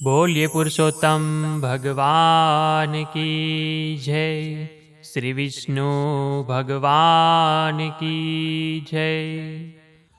बोलिए पुरुषोत्तम भगवान की जय। श्री विष्णु ભગવાન કી જય।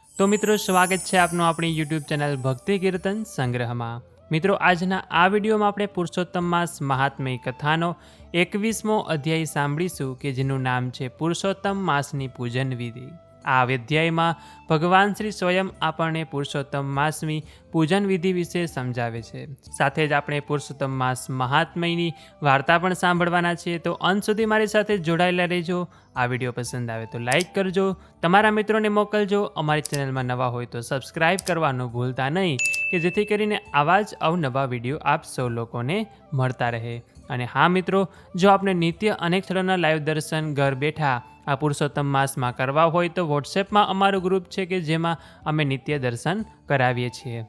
તો મિત્રો, સ્વાગત છે આપનું આપણી યુટ્યુબ ચેનલ ભક્તિ કીર્તન સંગ્રહમાં। મિત્રો, આજના આ વિડીયોમાં આપણે પુરુષોત્તમ માસ મહાત્મ્ય કથાનો 21મો અધ્યાય સાંભળીશું કે જેનું નામ છે પુરુષોત્તમ માસની પૂજન વિધિ। આ અધ્યાયમાં ભગવાન શ્રી સ્વયં આપણને પુરુષોત્તમ માસની પૂજન વિધિ વિશે સમજાવે છે। સાથે જ આપણે પુરુષોત્તમ માસ મહાત્મ્યની વાર્તા પણ સાંભળવાના છીએ। તો અંત સુધી મારી સાથે જોડાયેલા રહેજો। આ વિડીયો પસંદ આવે તો લાઈક કરજો, તમારા મિત્રોને મોકલજો। અમારી ચેનલમાં નવા હોય તો સબસ્ક્રાઈબ કરવાનું ભૂલતા નહીં કે જેથી કરીને આવા જ અવનવા વિડીયો આપ સૌ લોકોને મળતા રહે। અને હા મિત્રો, જો આપણે નિત્ય અનેક સ્થળોના લાઈવ દર્શન ઘર બેઠા આ પુરુષોત્તમ માસમાં કરવા હોય તો વોટ્સએપમાં અમારું ગ્રુપ છે કે જેમાં અમે નિત્ય દર્શન કરાવીએ છીએ।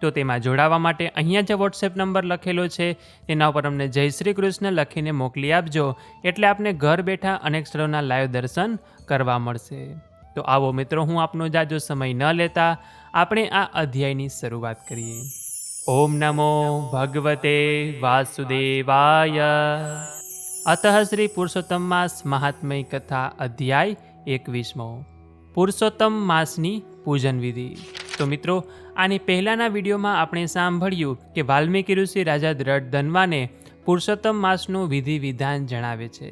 તો તેમાં જોડાવા માટે અહીંયા જે વોટ્સએપ નંબર લખેલો છે તેના ઉપર અમને જય શ્રી કૃષ્ણ લખીને મોકલી આપજો, એટલે આપને ઘર બેઠા અનેક સ્થળોના લાઈવ દર્શન કરવા મળશે। તો આવો મિત્રો, હું આપનો જાજો સમય ન લેતા આપણે આ અધ્યાયની શરૂઆત કરીએ। ઓમ નમો ભગવતે વાસુદેવાય। અતઃ શ્રી પુરુષોત્તમ માસ મહાત્મ્ય કથા અધ્યાય 21મો, પુરુષોત્તમ માસની પૂજન વિધિ। તો મિત્રો, આની પહેલાંના વિડીયોમાં આપણે સાંભળ્યું કે વાલ્મીકી ઋષિ રાજા દ્રઢધન્વાને પુરુષોત્તમ માસનું વિધિ વિધાન જણાવે છે।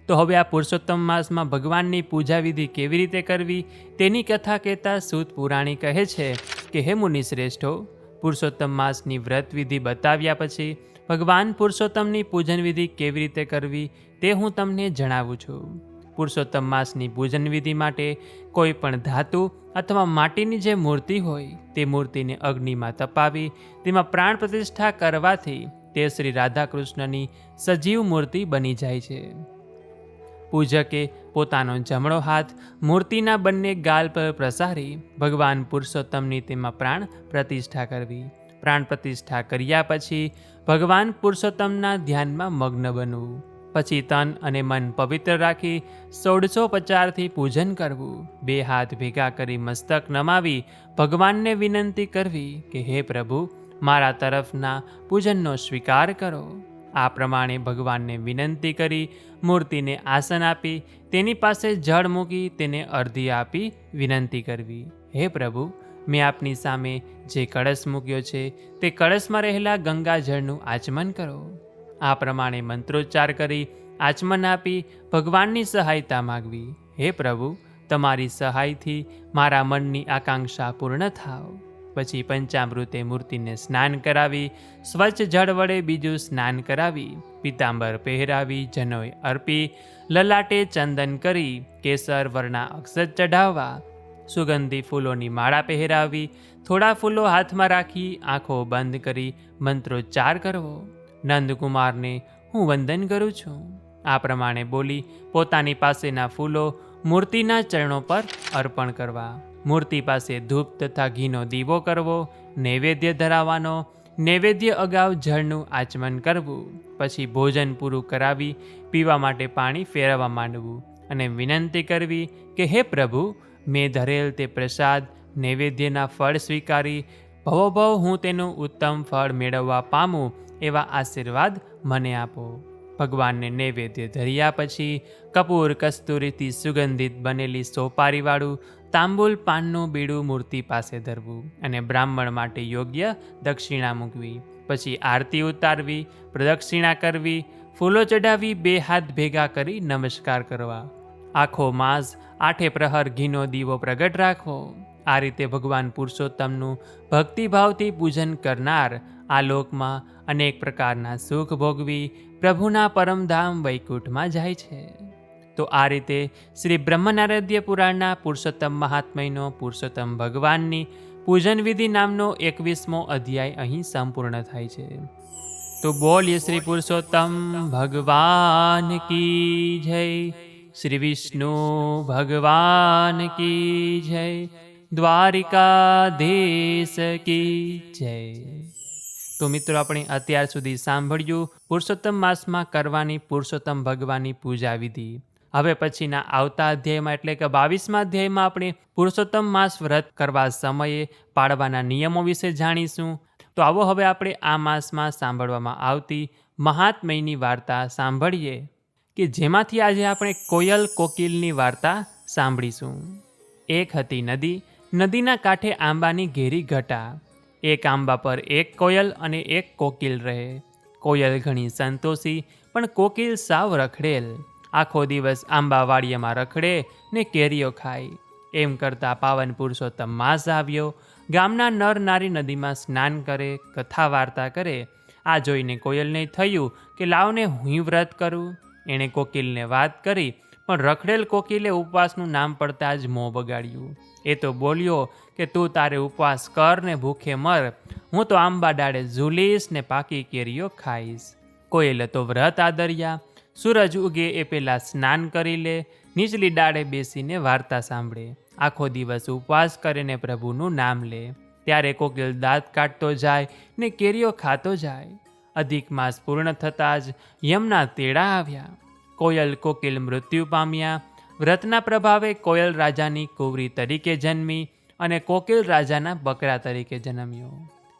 તો હવે આ પુરુષોત્તમ માસમાં ભગવાનની પૂજા વિધિ કેવી રીતે કરવી તેની કથા કહેતા સૂત પુરાણી કહે છે કે હે મુનિ શ્રેષ્ઠો, પુરુષોત્તમ માસની વ્રત વિધિ બતાવ્યા પછી ભગવાન પુરુષોત્તમની પૂજન વિધિ કેવી રીતે કરવી તે હું તમને જણાવું છું। પુરુષોત્તમ માસની પૂજન વિધિ માટે કોઈ પણ ધાતુ અથવા માટીની જે મૂર્તિ હોય તે મૂર્તિને અગ્નિમાં તપાવી તેમાં પ્રાણ પ્રતિષ્ઠા કરવાથી તે શ્રી રાધાકૃષ્ણની સજીવ મૂર્તિ બની જાય છે। પૂજકે પોતાનો જમણો હાથ મૂર્તિના બંને ગાલ પર પ્રસારી ભગવાન પુરુષોત્તમની તેમાં પ્રાણ પ્રતિષ્ઠા કરવી। પ્રાણ પ્રતિષ્ઠા કર્યા પછી ભગવાન પુરુષોત્તમના ધ્યાનમાં મગ્ન બનવું। પછી તન અને મન પવિત્ર રાખી 1650થી પૂજન કરવું। બે હાથ ભેગા કરી મસ્તક નમાવી ભગવાનને વિનંતી કરવી કે હે પ્રભુ, મારા તરફના પૂજનનો સ્વીકાર કરો। આ પ્રમાણે ભગવાનને વિનંતી કરી મૂર્તિને આસન આપી તેની પાસે જળ મૂકી તેને અર્ધ્ય આપી વિનંતી કરવી, હે પ્રભુ, મેં આપની સામે જે કળશ મૂક્યો છે તે કળશમાં રહેલા ગંગાજળનું આચમન કરો। આ પ્રમાણે મંત્રોચ્ચાર કરી આચમન આપી ભગવાનની સહાયતા માગવી, હે પ્રભુ, તમારી સહાયથી મારા મનની આકાંક્ષા પૂર્ણ થાવ। પછી પંચામૃતે મૂર્તિને સ્નાન કરાવી સ્વચ્છ જળ વડે બીજું સ્નાન કરાવી પીતાંબર પહેરાવી જનોય અર્પી લલાટે ચંદન કરી કેસર વર્ણા અક્ષત ચઢાવવા। સુગંધી ફૂલોની માળા પહેરાવી થોડા ફૂલો હાથમાં રાખી આંખો બંધ કરી મંત્રોચ્ચાર કરવો। નંદકુમારને હું વંદન કરું છું, આ પ્રમાણે બોલી પોતાની પાસેના ફૂલો મૂર્તિના ચરણો પર અર્પણ કરવા। મૂર્તિ પાસે ધૂપ તથા ઘીનો દીવો કરવો, નૈવેદ્ય ધરાવવાનો। નૈવેદ્ય અગાઉ જળનું આચમન કરવું। પછી ભોજન પૂરું કરાવી પીવા માટે પાણી ફેરવવા માંડવું અને વિનંતી કરવી કે હે પ્રભુ, મેં ધરેલ તે પ્રસાદ નૈવેદ્યના ફળ સ્વીકારી ભવોભવ હું તેનું ઉત્તમ ફળ મેળવવા પામું એવા આશીર્વાદ મને આપો। ભગવાનને નૈવેદ્ય ધર્યા પછી કપૂર કસ્તુરીથી સુગંધિત બનેલી સોપારીવાળું તાંબુલ પાનનું બીડું મૂર્તિ પાસે ધરવું અને બ્રાહ્મણ માટે યોગ્ય દક્ષિણા મૂકવી। પછી આરતી ઉતારવી, પ્રદક્ષિણા કરવી, ફૂલો ચઢાવી બે હાથ ભેગા કરી નમસ્કાર કરવા। આખો માસ 8 પ્રહર ઘીનો દીવો પ્રગટ રાખવો। આ રીતે ભગવાન પુરુષોત્તમનું ભક્તિભાવથી પૂજન કરનાર આ લોકમાં અનેક પ્રકારના સુખ ભોગવી પ્રભુના પરમધામ વૈકુંઠમાં જાય છે। તો આ રીતે શ્રી બ્રહ્મનારાયણ પુરાણના પુરુષોત્તમ મહાત્મ્યનો પુરુષોત્તમ ભગવાનની પૂજન વિધિ નામનો 21મો અધ્યાય અહીં સંપૂર્ણ થાય છે। તો બોલીએ શ્રી પુરુષોત્તમ ભગવાન કી જય। શ્રી વિષ્ણુ ભગવાન કી જય। દ્વારિકાધીશ કી જય। તો મિત્રો, આપણે અત્યાર સુધી સાંભળ્યું પુરુષોત્તમ માસમાં કરવાની પુરુષોત્તમ ભગવાનની પૂજા વિધિ। હવે પછીના આવતા અધ્યાયમાં એટલે કે 22મા અધ્યાયમાં આપણે પુરુષોત્તમ માસ વ્રત કરવા સમયે પાળવાના નિયમો વિશે જાણીશું। તો આવો હવે આપણે આ માસમાં સાંભળવામાં આવતી મહાત્મયની વાર્તા સાંભળીએ કે જેમાંથી આજે આપણે કોયલ કોકિલની વાર્તા સાંભળીશું. એક હતી નદી. નદીના કાંઠે આંબાની ઘેરી ઘટા. એક આંબા પર એક કોયલ અને એક કોકિલ રહે. કોયલ ઘણી સંતોષી, પણ કોકિલ સાવ રખડેલ. આખો દિવસ આંબાવાડીયામાં રખડે ને કેરીઓ ખાય. એમ કરતાં પાવન પુરુષોત્તમ માસ આવ્યો. ગામના નર નારી નદીમાં સ્નાન કરે, કથા વાર્તા કરે. આ જોઈને કોયલને થયું કે લાવને હું વ્રત કરું. એણે કોકિલને વાત કરી, પણ રખડેલ કોકિલે ઉપવાસનું નામ પડતાં જ મોં બગાડ્યું. એ તો બોલ્યો કે તું તારે ઉપવાસ કર ને ભૂખે મર, હું તો આંબા ડાળે ઝૂલીશ ને પાકી કેરીઓ ખાઈશ. કોયલે તો વ્રત આદર્યા. સૂરજ ઉગે એ પહેલાં સ્નાન કરી લે, નીચલી ડાળે બેસીને વાર્તા સાંભળે, આખો દિવસ ઉપવાસ કરીને પ્રભુનું નામ લે. ત્યારે કોકિલ દાંત કાઢતો જાય ને કેરીઓ ખાતો જાય. અધિક માસ પૂર્ણ થતાં જ યમના તેડા આવ્યા. કોયલ કોકિલ મૃત્યુ પામ્યા. વ્રતના પ્રભાવે કોયલ રાજાની કુંવરી તરીકે જન્મી અને કોકિલ રાજાના બકરા તરીકે જન્મ્યો.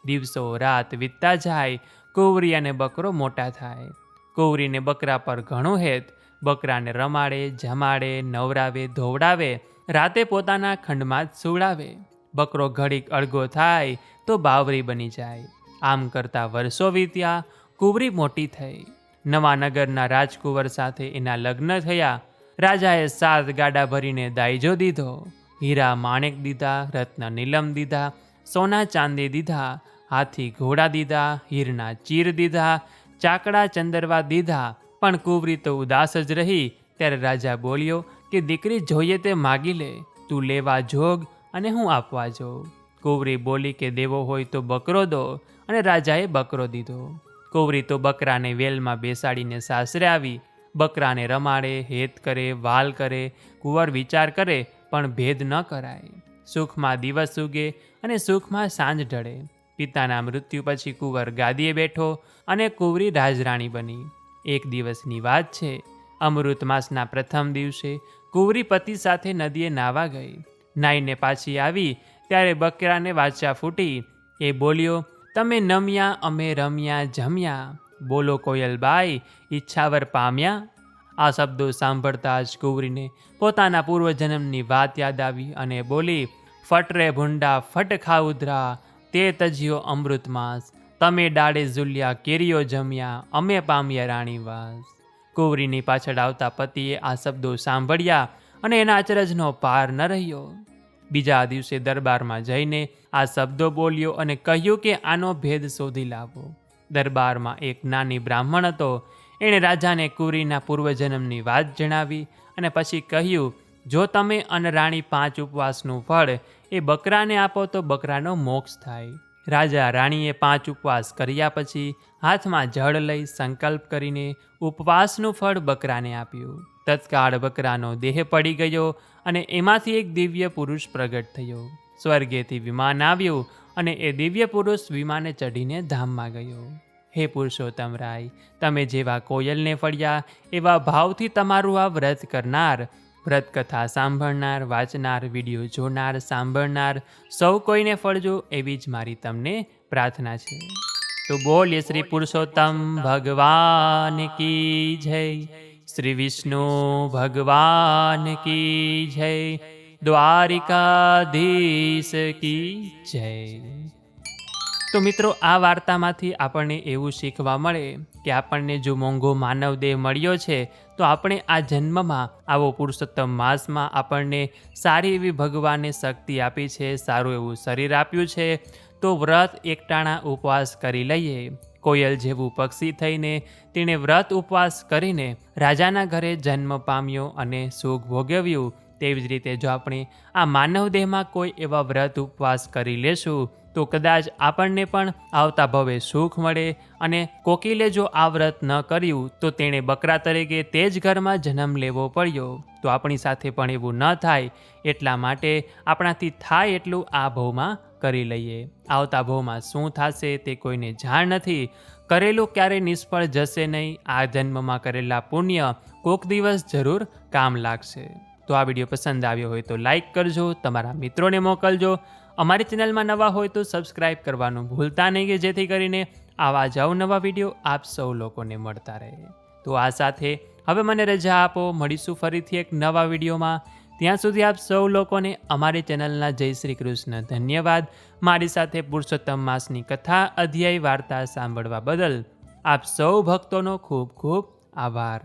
દિવસો રાત વીતતા જાય. કુંવરી અને બકરો મોટા થાય. કુંવરીને બકરા પર ઘણું હેત. બકરાને રમાડે, જમાડે, નવરાવે, ધોવડાવે, રાતે પોતાના ખંડમાં જ સુવડાવે. બકરો ઘડીક અળગો થાય તો બાવરી બની જાય. આમ કરતાં વર્ષો વીત્યા. કુંવરી મોટી થઈ. નવા નગરના રાજકુંવર સાથે એના લગ્ન થયા. રાજાએ 7 ગાડા ભરીને દાયજો દીધો. હીરા માણેક દીધા, રત્ન નીલમ દીધા, સોના ચાંદી દીધા, હાથી ઘોડા દીધા, હીરના ચીર દીધા, ચાકડા ચંદરવા દીધા. પણ કુંવરી તો ઉદાસ જ રહી. ત્યારે રાજા બોલ્યો કે દીકરી જોઈએ તે માગી લે, તું લેવા જોગ અને હું આપવા જોગ. કુંવરી બોલી કે દેવો હોય તો બકરો દો, અને રાજાએ બકરો દીધો. કુંવરી તો બકરાને વેલમાં બેસાડીને સાસરે આવી. બકરાને રમાડે, હેત કરે, વાલ કરે. કુંવર વિચાર કરે, પણ ભેદ ન કરાય. સુખમાં દિવસ ઉગે અને સુખમાં સાંજ ઢળે. પિતાના મૃત્યુ પછી કુંવર ગાદીએ બેઠો અને કુંવરી રાજરાણી બની. એક દિવસની વાત છે. અમૃત માસના પ્રથમ દિવસે કુંવરી પતિ સાથે નદીએ નાહવા ગઈ. નાહીને પાછી આવી ત્યારે બકરાને વાચા ફૂટી. એ બોલ્યો, તમે નમ્યા, અમે રમ્યા જમ્યા. બોલો કોયલબાઈ, ઈચ્છાવર પામ્યા. આ શબ્દો સાંભળતા જ કુંવરીને પોતાના પૂર્વજન્મની વાત યાદ આવી અને બોલી, ફટ રે ભૂંડા, ફટ ખા ઉધરા, તે તજ્યો અમૃત માસ. તમે ડાળે ઝૂલ્યા, કેરીઓ જમ્યા, અમે પામ્યા રાણીવાસ. કુંવરીની પાછળ આવતા પતિએ આ શબ્દો સાંભળ્યા અને એના અચરજનો પાર ન રહ્યો. બીજા દિવસે દરબારમાં જઈને આ શબ્દો બોલ્યો અને કહ્યું કે આનો ભેદ શોધી લાવો. દરબારમાં એક નાની બ્રાહ્મણ હતો. એણે રાજાને કુંવરીના પૂર્વજન્મની વાત જણાવી અને પછી કહ્યું, જો તમે અનરાણી 5 ઉપવાસનું ફળ એ બકરાને આપો તો બકરાનો મોક્ષ થાય. રાજા રાણીએ 5 ઉપવાસ કર્યા પછી હાથમાં જળ લઈ સંકલ્પ કરીને ઉપવાસનું ફળ બકરાને આપ્યું. તત્કાળ બકરાનો દેહ પડી ગયો અને એમાંથી એક દિવ્ય પુરુષ પ્રગટ થયો. સ્વર્ગેથી વિમાન આવ્યું અને એ દિવ્ય પુરુષ વિમાને ચઢીને ધામમાં ગયો. હે પુરુષોત્તમ રાય, તમે જેવા કોયલને ફળ્યા એવા ભાવથી તમારું આ વ્રત કરનાર, વ્રત કથા સાંભળનાર, વાંચનાર, વિડીયો જોનાર, સાંભળનાર સૌ કોઈને ફળજો એવી જ મારી તમને પ્રાર્થના છે. તો બોલીએ શ્રી પુરુષોત્તમ ભગવાન કી જય. શ્રી વિષ્ણુ ભગવાન કી જય. દ્વારિકાધીશ કી જય. તો મિત્રો, આ વાર્તામાંથી આપણને એવું શીખવા મળે કે આપણને જો મોંઘો માનવ દેહ મળ્યો છે તો આપણે આ જન્મમાં આવો પુરુષોત્તમ માસમાં આપણને સારી એવી ભગવાને શક્તિ આપી છે, સારું એવું શરીર આપ્યું છે, તો વ્રત એકટાણા ઉપવાસ કરી લઈએ. કોયલ જેવું પક્ષી થઈને તેણે વ્રત ઉપવાસ કરીને રાજાના ઘરે જન્મ પામ્યો અને સુખ ભોગવ્યું. તેવી જ રીતે જો આપણે આ માનવ દેહમાં કોઈ એવા વ્રત ઉપવાસ કરી લેશું તો કદાચ આપણને પણ આવતા ભવે સુખ મળે. અને કોકિલે જો આ વ્રત ન કર્યું તો તેણે બકરા તરીકે તે જ ઘરમાં જન્મ લેવો પડ્યો. તો આપણી સાથે પણ એવું ન થાય. એટલા માટે આપણાથી થાય એટલું આ ભવમાં કરી લઈએ. આવતા ભવમાં શું થશે તે કોઈને જાણ નથી. કરેલું ક્યારેય નિષ્ફળ જશે નહીં. આ જન્મમાં કરેલા પુણ્ય કોક દિવસ જરૂર કામ લાગશે. તો આ વિડીયો પસંદ આવ્યો હોય તો લાઈક કરજો, તમારા મિત્રોને મોકલજો અમારી ચેનલમાં નવા હોય તો સબસ્ક્રાઈબ કરવાનું ભૂલતા નહીં, કે જેથી કરીને આવા જ અવનવા વિડીયો આપ સૌ લોકોને મળતા રહે. તો આ સાથે હવે મને રજા આપો, મળીશું ફરીથી એક નવા વિડીયોમાં. ત્યાં સુધી આપ સૌ લોકોને અમારી ચેનલના જય શ્રી કૃષ્ણ. ધન્યવાદ. મારી સાથે પુરુષોત્તમ માસની કથા અધ્યાય વાર્તા સાંભળવા બદલ આપ સૌ ભક્તોનો ખૂબ ખૂબ આભાર.